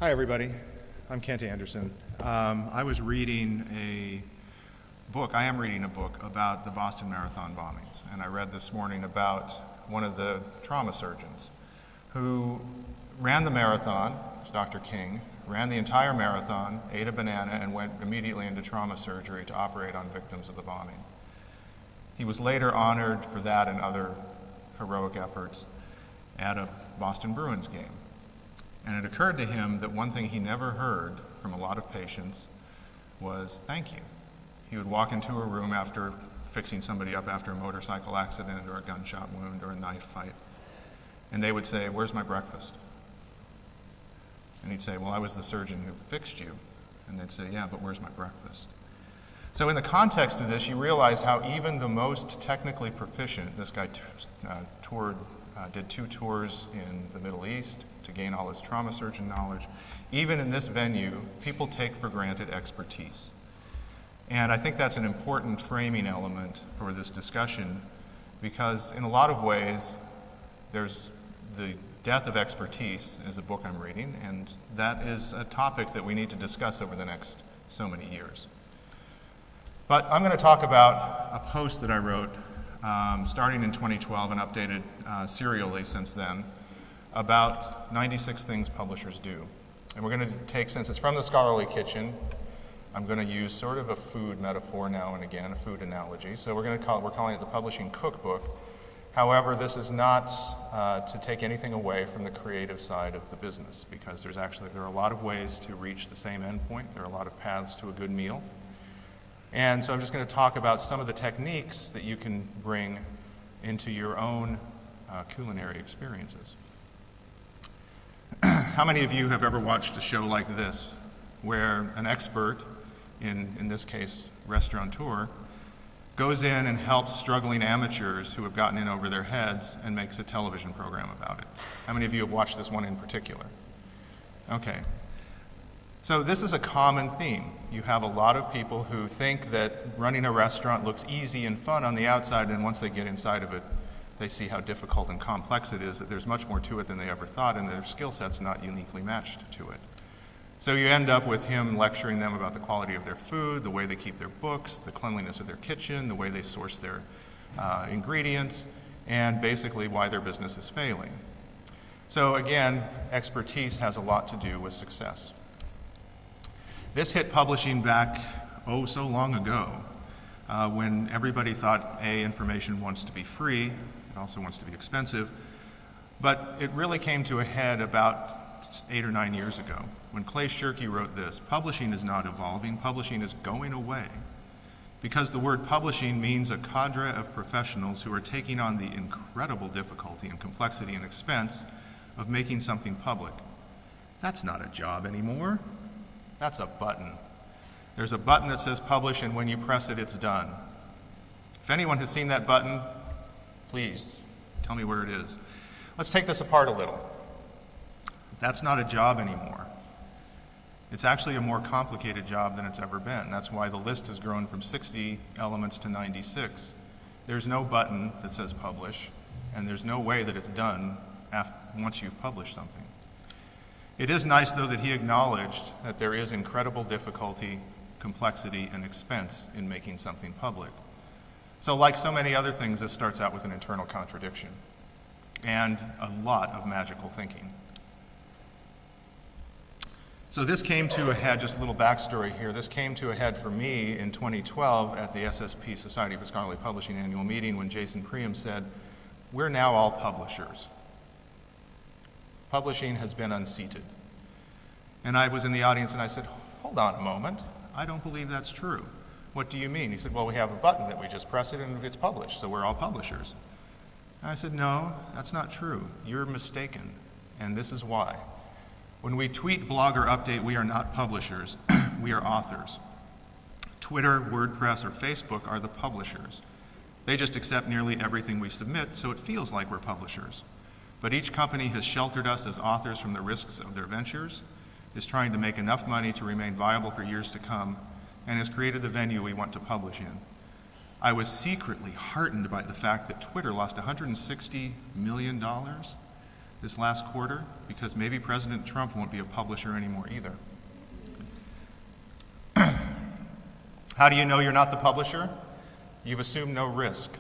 Hi, everybody. I'm Kent Anderson. I was reading a book, I am reading a book about the Boston Marathon bombings, and I read this morning about one of the trauma surgeons who ran the marathon, it was Dr. King, ran the entire marathon, ate a banana, and went immediately into trauma surgery to operate on victims of the bombing. He was later honored for that and other heroic efforts at a Boston Bruins game. And it occurred to him that one thing he never heard from a lot of patients was thank you. He would walk into a room after fixing somebody up after a motorcycle accident or a gunshot wound or a knife fight, and they would say, "Where's my breakfast?" And he'd say, "Well, I was the surgeon who fixed you." And they'd say, "Yeah, but where's my breakfast?" So in the context of this, you realize how even the most technically proficient, this guy did 2 tours in the Middle East to gain all his trauma surgeon knowledge. Even in this venue, people take for granted expertise. And I think that's an important framing element for this discussion because in a lot of ways, there's the death of expertise is a book I'm reading, and that is a topic that we need to discuss over the next so many years. But I'm going to talk about a post that I wrote starting in 2012 and updated serially since then about 96 things publishers do. And we're going to take, since it's from the Scholarly Kitchen, I'm going to use sort of a food metaphor now and again, a food analogy. So we're calling it the Publishing Cookbook. However, this is not to take anything away from the creative side of the business because there are a lot of ways to reach the same endpoint. There are a lot of paths to a good meal. And so I'm just going to talk about some of the techniques that you can bring into your own culinary experiences. How many of you have ever watched a show like this, where an expert, in this case, restaurateur, goes in and helps struggling amateurs who have gotten in over their heads and makes a television program about it? How many of you have watched this one in particular? Okay. So this is a common theme. You have a lot of people who think that running a restaurant looks easy and fun on the outside, and once they get inside of it, they see how difficult and complex it is, that there's much more to it than they ever thought, and their skill set's not uniquely matched to it. So you end up with him lecturing them about the quality of their food, the way they keep their books, the cleanliness of their kitchen, the way they source their ingredients, and basically why their business is failing. So again, expertise has a lot to do with success. This hit publishing back, so long ago, when everybody thought, information wants to be free, it also wants to be expensive, but it really came to a head about 8 or 9 years ago, when Clay Shirky wrote this: "Publishing is not evolving, publishing is going away, because the word publishing means a cadre of professionals who are taking on the incredible difficulty and complexity and expense of making something public. That's not a job anymore. That's a button. There's a button that says publish, and when you press it, it's done." If anyone has seen that button, please tell me where it is. Let's take this apart a little. That's not a job anymore. It's actually a more complicated job than it's ever been. That's why the list has grown from 60 elements to 96. There's no button that says publish, and there's no way that it's done once you've published something. It is nice, though, that he acknowledged that there is incredible difficulty, complexity, and expense in making something public. So like so many other things, this starts out with an internal contradiction and a lot of magical thinking. So this came to a head, just a little backstory here, this came to a head for me in 2012 at the SSP, Society for Scholarly Publishing annual meeting, when Jason Priam said, "We're now all publishers. Publishing has been unseated." And I was in the audience and I said, "Hold on a moment, I don't believe that's true. What do you mean?" He said, "Well, we have a button that we just press it and it's published, so we're all publishers." And I said, "No, that's not true. You're mistaken, and this is why. When we tweet, blog, or update, we are not publishers, we are authors. Twitter, WordPress, or Facebook are the publishers. They just accept nearly everything we submit, so it feels like we're publishers. But each company has sheltered us as authors from the risks of their ventures, is trying to make enough money to remain viable for years to come, and has created the venue we want to publish in. I was secretly heartened by the fact that Twitter lost $160 million this last quarter because maybe President Trump won't be a publisher anymore either. How do you know you're not the publisher? You've assumed no risk.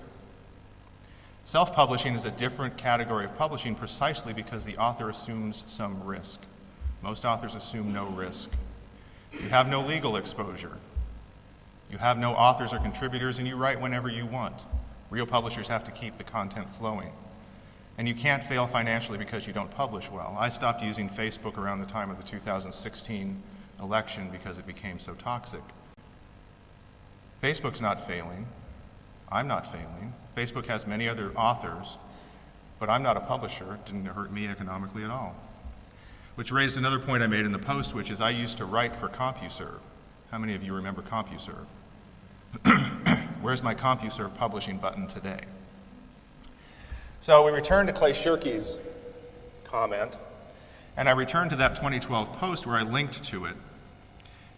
Self-publishing is a different category of publishing precisely because the author assumes some risk. Most authors assume no risk. You have no legal exposure. You have no authors or contributors, and you write whenever you want. Real publishers have to keep the content flowing. And you can't fail financially because you don't publish well. I stopped using Facebook around the time of the 2016 election because it became so toxic. Facebook's not failing. I'm not failing. Facebook has many other authors, but I'm not a publisher. It didn't hurt me economically at all. Which raised another point I made in the post, which is I used to write for CompuServe. How many of you remember CompuServe? Where's my CompuServe publishing button today? So we return to Clay Shirky's comment, and I returned to that 2012 post where I linked to it.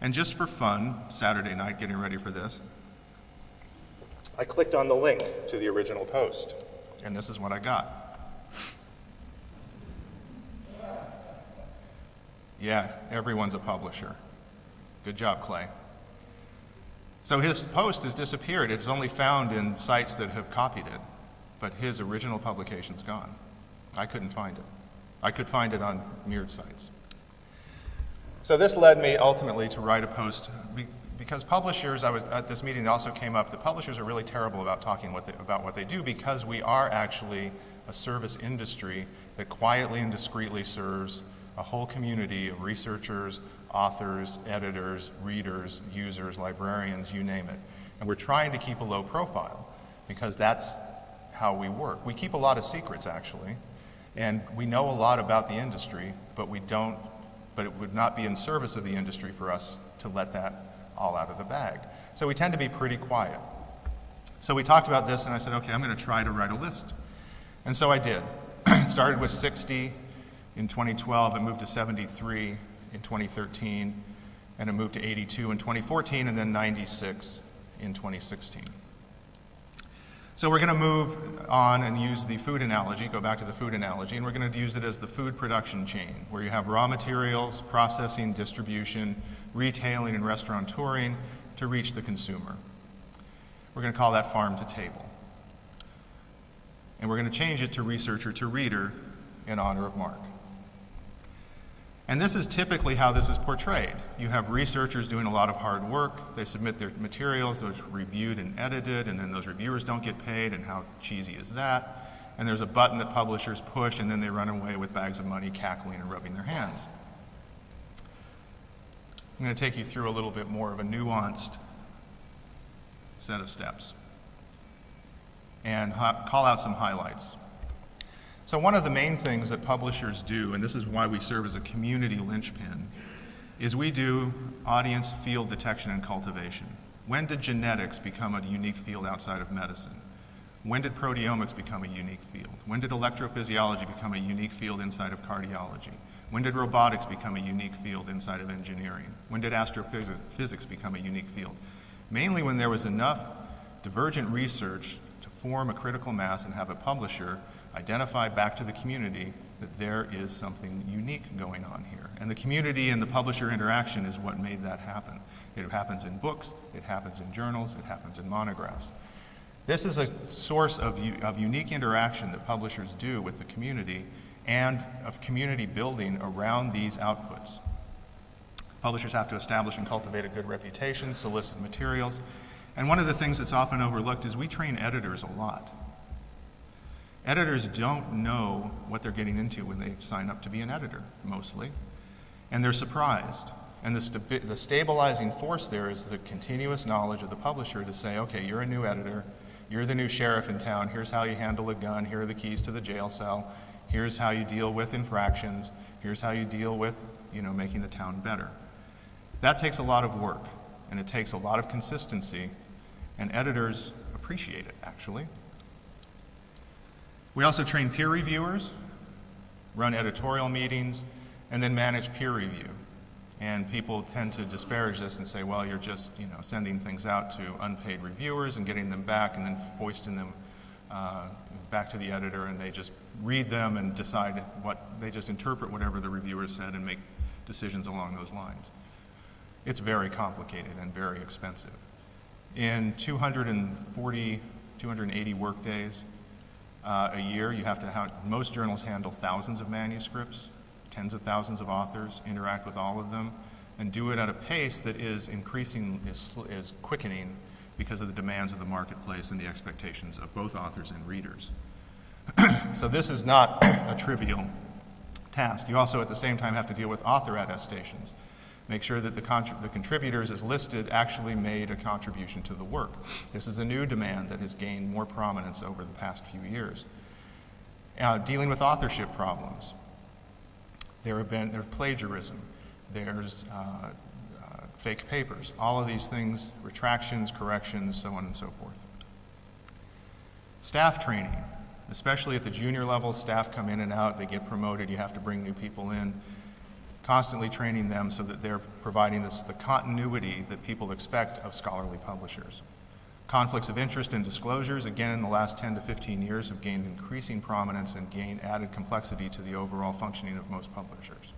And just for fun, Saturday night, getting ready for this, I clicked on the link to the original post, and this is what I got. Yeah, everyone's a publisher. Good job, Clay. So his post has disappeared. It's only found in sites that have copied it, but his original publication's gone. I couldn't find it. I could find it on mirrored sites. So this led me ultimately to write a post because publishers, I was at this meeting, also came up that publishers are really terrible about talking about what they do because we are actually a service industry that quietly and discreetly serves a whole community of researchers, authors, editors, readers, users, librarians, you name it. And we're trying to keep a low profile because that's how we work. We keep a lot of secrets, actually, and we know a lot about the industry, but it would not be in service of the industry for us to let that all out of the bag. So we tend to be pretty quiet. So we talked about this, and I said, okay, I'm going to try to write a list. And so I did. It started with 60 in 2012, it moved to 73 in 2013, and it moved to 82 in 2014, and then 96 in 2016. So we're going to move on and use the food analogy, go back to the food analogy, and we're going to use it as the food production chain, where you have raw materials, processing, distribution, retailing, and restaurateuring to reach the consumer. We're going to call that farm to table. And we're going to change it to researcher to reader in honor of Mark. And this is typically how this is portrayed. You have researchers doing a lot of hard work. They submit their materials, those reviewed and edited, and then those reviewers don't get paid, and how cheesy is that? And there's a button that publishers push, and then they run away with bags of money, cackling and rubbing their hands. I'm going to take you through a little bit more of a nuanced set of steps and call out some highlights. So one of the main things that publishers do, and this is why we serve as a community linchpin, is we do audience field detection and cultivation. When did genetics become a unique field outside of medicine? When did proteomics become a unique field? When did electrophysiology become a unique field inside of cardiology? When did robotics become a unique field inside of engineering? When did astrophysics become a unique field? Mainly when there was enough divergent research to form a critical mass and have a publisher identify back to the community that there is something unique going on here. And the community and the publisher interaction is what made that happen. It happens in books, it happens in journals, it happens in monographs. This is a source of unique interaction that publishers do with the community and of community building around these outputs. Publishers have to establish and cultivate a good reputation, solicit materials, and one of the things that's often overlooked is we train editors a lot. Editors don't know what they're getting into when they sign up to be an editor, mostly, and they're surprised. And the stabilizing force there is the continuous knowledge of the publisher to say, okay, you're a new editor, you're the new sheriff in town, here's how you handle a gun, here are the keys to the jail cell, here's how you deal with infractions, here's how you deal with, making the town better. That takes a lot of work, and it takes a lot of consistency, and editors appreciate it, actually. We also train peer reviewers, run editorial meetings, and then manage peer review. And people tend to disparage this and say, well, you're just sending things out to unpaid reviewers and getting them back and then foisting them back to the editor, and they just read them and decide they just interpret whatever the reviewer said and make decisions along those lines. It's very complicated and very expensive. In 280 work days a year, you have to most journals handle thousands of manuscripts, tens of thousands of authors, interact with all of them, and do it at a pace that is is quickening because of the demands of the marketplace and the expectations of both authors and readers. So this is not a trivial task. You also at the same time have to deal with author attestations. Make sure that the contributors as listed actually made a contribution to the work. This is a new demand that has gained more prominence over the past few years. Dealing with authorship problems. There's plagiarism, there's fake papers, all of these things, retractions, corrections, so on and so forth. Staff training, especially at the junior level, staff come in and out, they get promoted, you have to bring new people in, constantly training them so that they're providing the continuity that people expect of scholarly publishers. Conflicts of interest and disclosures, again, in the last 10 to 15 years have gained increasing prominence and gained added complexity to the overall functioning of most publishers.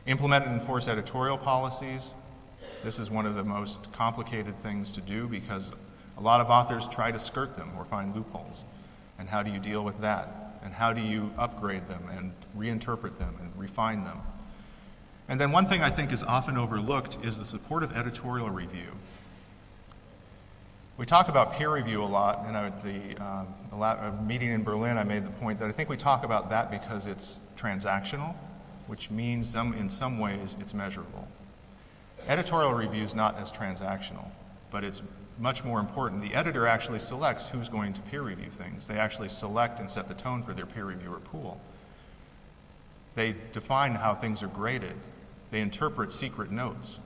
Implement and enforce editorial policies. This is one of the most complicated things to do because a lot of authors try to skirt them or find loopholes. And how do you deal with that? And how do you upgrade them and reinterpret them and refine them? And then one thing I think is often overlooked is the support of editorial review. We talk about peer review a lot, and at the meeting in Berlin I made the point that I think we talk about that because it's transactional, which means in some ways it's measurable. Editorial review is not as transactional, but it's much more important. The editor actually selects who's going to peer review things. They actually select and set the tone for their peer reviewer pool. They define how things are graded. They interpret secret notes.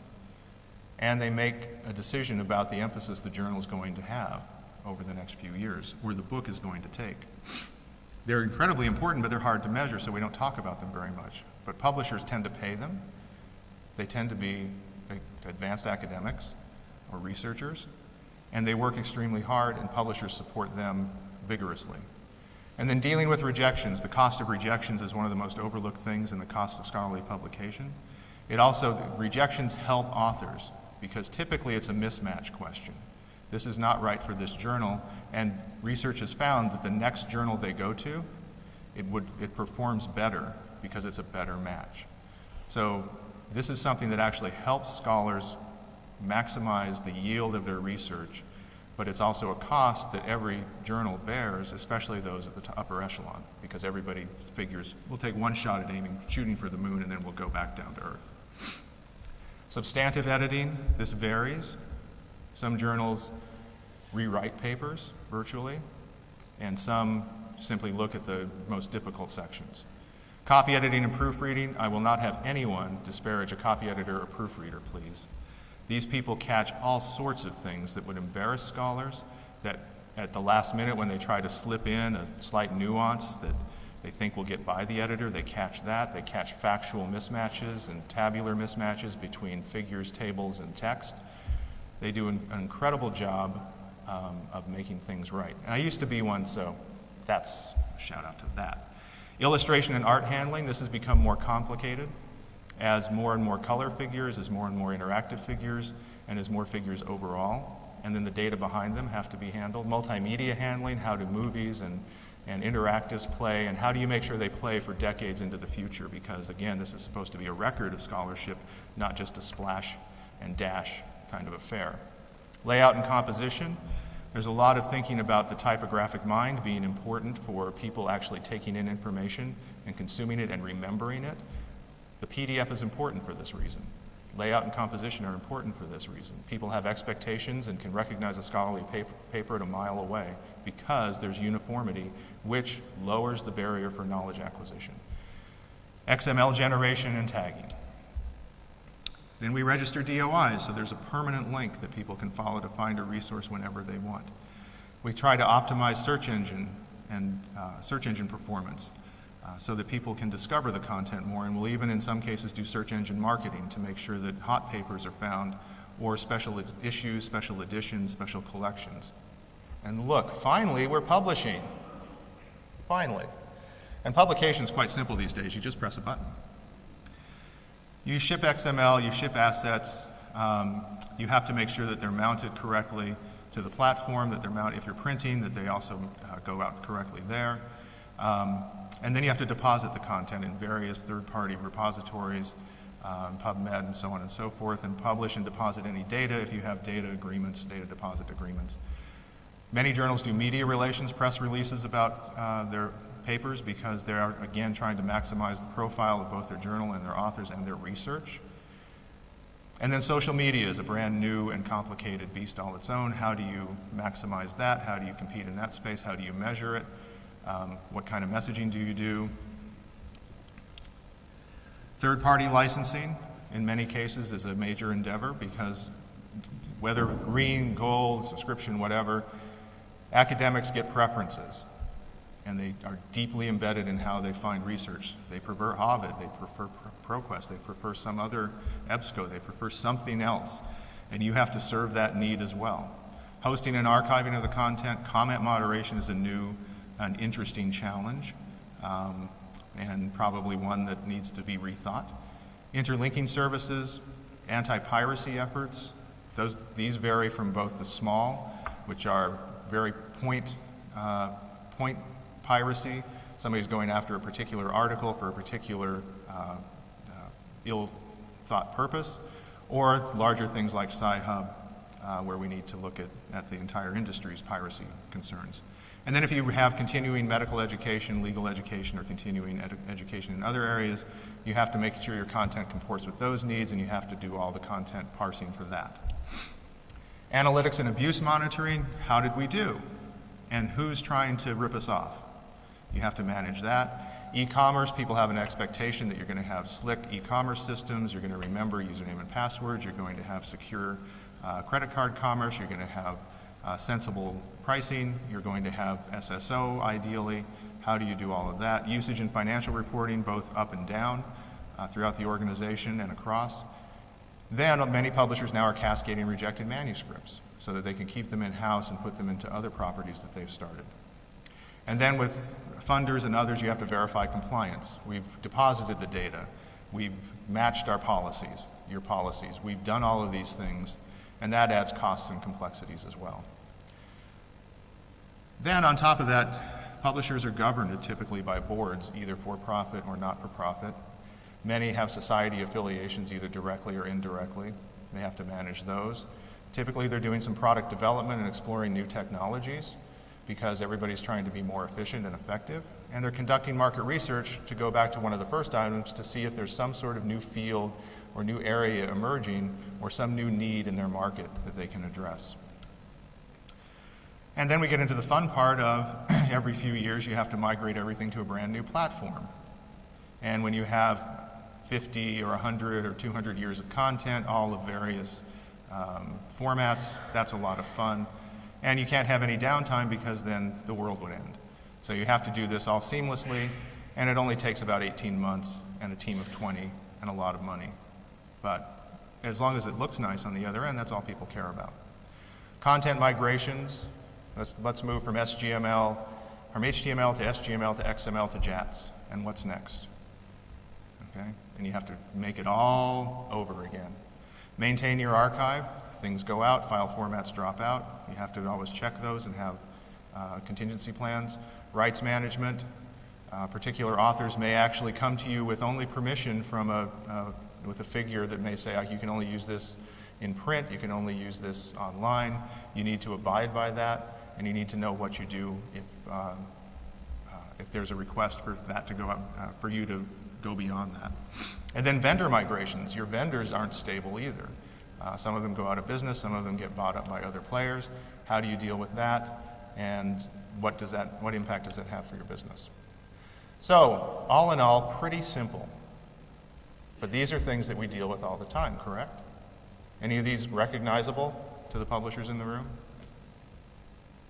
And they make a decision about the emphasis the journal is going to have over the next few years, or the book is going to take. They're incredibly important, but they're hard to measure, so we don't talk about them very much. But publishers tend to pay them. They tend to be advanced academics or researchers, and they work extremely hard, and publishers support them vigorously. And then dealing with rejections. The cost of rejections is one of the most overlooked things in the cost of scholarly publication. Rejections help authors, because typically it's a mismatch question. This is not right for this journal, and research has found that the next journal they go to, it performs better because it's a better match. So this is something that actually helps scholars maximize the yield of their research, but it's also a cost that every journal bears, especially those at the upper echelon, because everybody figures, we'll take one shot at shooting for the moon, and then we'll go back down to earth. Substantive editing, this varies. Some journals rewrite papers virtually, and some simply look at the most difficult sections. Copy editing and proofreading, I will not have anyone disparage a copy editor or proofreader, please. These people catch all sorts of things that would embarrass scholars, that at the last minute when they try to slip in a slight nuance that they think will get by the editor, they catch that. They catch factual mismatches and tabular mismatches between figures, tables, and text. They do an incredible job of making things right. And I used to be one, so that's a shout out to that. Illustration and art handling, this has become more complicated as more and more color figures, as more and more interactive figures, and as more figures overall. And then the data behind them have to be handled. Multimedia handling, how do movies and interactives play, and how do you make sure they play for decades into the future? Because again, this is supposed to be a record of scholarship, not just a splash and dash kind of affair. Layout and composition. There's a lot of thinking about the typographic mind being important for people actually taking in information and consuming it and remembering it. The PDF is important for this reason. Layout and composition are important for this reason. People have expectations and can recognize a scholarly paper at a mile away because there's uniformity, which lowers the barrier for knowledge acquisition. XML generation and tagging. Then we register DOIs, so there's a permanent link that people can follow to find a resource whenever they want. We try to optimize search engine and search engine performance so that people can discover the content more, and we'll even in some cases do search engine marketing to make sure that hot papers are found, or special issues, special editions, special collections. And look, finally we're publishing. finally. And publication is quite simple these days. You just press a button. You ship XML, you ship assets. You have to make sure that they're mounted correctly to the platform, that they're mounted, if you're printing, that they also go out correctly there. And then you have to deposit the content in various third-party repositories, PubMed and so on and so forth, and publish and deposit any data if you have data agreements, data deposit agreements. Many journals do media relations press releases about their papers because they are, again, trying to maximize the profile of both their journal and their authors and their research. And then social media is a brand new and complicated beast all its own. How do you maximize that? How do you compete in that space? How do you measure it? What kind of messaging do you do? Third-party licensing, in many cases, is a major endeavor because whether green, gold, subscription, whatever, academics get preferences, and they are deeply embedded in how they find research. They prefer Ovid, they prefer ProQuest, they prefer some other EBSCO, they prefer something else, and you have to serve that need as well. Hosting and archiving of the content, comment moderation is a new and interesting challenge, and probably one that needs to be rethought. Interlinking services, anti-piracy efforts, these vary from both the small, which are very point piracy. Somebody's going after a particular article for a particular ill-thought purpose, or larger things like Sci-Hub, where we need to look at the entire industry's piracy concerns. And then if you have continuing medical education, legal education, or continuing education in other areas, you have to make sure your content comports with those needs, and you have to do all the content parsing for that. Analytics and abuse monitoring, how did we do? And who's trying to rip us off? You have to manage that. E-commerce, people have an expectation that you're going to have slick e-commerce systems, you're going to remember username and passwords, you're going to have secure credit card commerce, you're going to have sensible pricing, you're going to have SSO ideally. How do you do all of that? Usage and financial reporting, both up and down throughout the organization and across. Then many publishers now are cascading rejected manuscripts so that they can keep them in-house and put them into other properties that they've started. And then with funders and others, you have to verify compliance. We've deposited the data. We've matched our policies, your policies. We've done all of these things, and that adds costs and complexities as well. Then on top of that, publishers are governed typically by boards, either for-profit or not-for-profit. Many have society affiliations, either directly or indirectly. They have to manage those. Typically, they're doing some product development and exploring new technologies because everybody's trying to be more efficient and effective. And they're conducting market research, to go back to one of the first items, to see if there's some sort of new field or new area emerging or some new need in their market that they can address. And then we get into the fun part of every few years you have to migrate everything to a brand new platform. And when you have 50 or 100 or 200 years of content, all of various formats, that's a lot of fun. And you can't have any downtime because then the world would end. So you have to do this all seamlessly, and it only takes about 18 months and a team of 20 and a lot of money. But as long as it looks nice on the other end, that's all people care about. Content migrations, let's move from HTML to SGML to XML to JATS. And what's next? Okay? And you have to make it all over again. Maintain your archive. Things go out, file formats drop out. You have to always check those and have contingency plans. Rights management. Particular authors may actually come to you with only permission from with a figure that may say, you can only use this in print, you can only use this online. You need to abide by that, and you need to know what you do if there's a request for that to go up, for you to go beyond that. And then vendor migrations. Your vendors aren't stable either. Some of them go out of business, some of them get bought up by other players. How do you deal with that? And what impact does that have for your business? So, all in all, pretty simple. But these are things that we deal with all the time, correct? Any of these recognizable to the publishers in the room?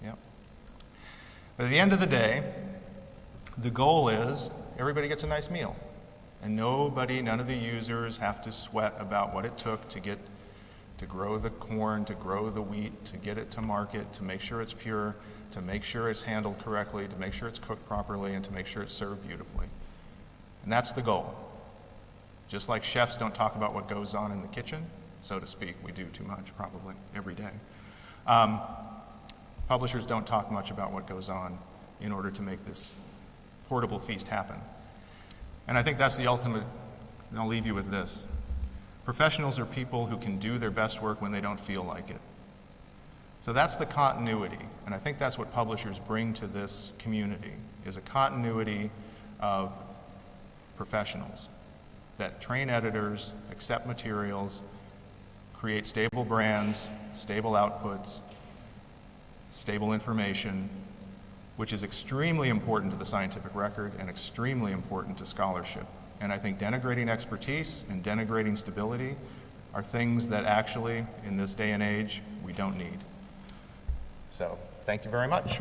Yep. But at the end of the day, the goal is everybody gets a nice meal. And none of the users have to sweat about what it took to grow the corn, to grow the wheat, to get it to market, to make sure it's pure, to make sure it's handled correctly, to make sure it's cooked properly, and to make sure it's served beautifully. And that's the goal. Just like chefs don't talk about what goes on in the kitchen, so to speak, we do too much probably every day. Publishers don't talk much about what goes on in order to make this portable feast happen. And I think that's the ultimate, and I'll leave you with this. Professionals are people who can do their best work when they don't feel like it. So that's the continuity, and I think that's what publishers bring to this community, is a continuity of professionals that train editors, accept materials, create stable brands, stable outputs, stable information, which is extremely important to the scientific record and extremely important to scholarship. And I think denigrating expertise and denigrating stability are things that actually, in this day and age, we don't need. So, thank you very much.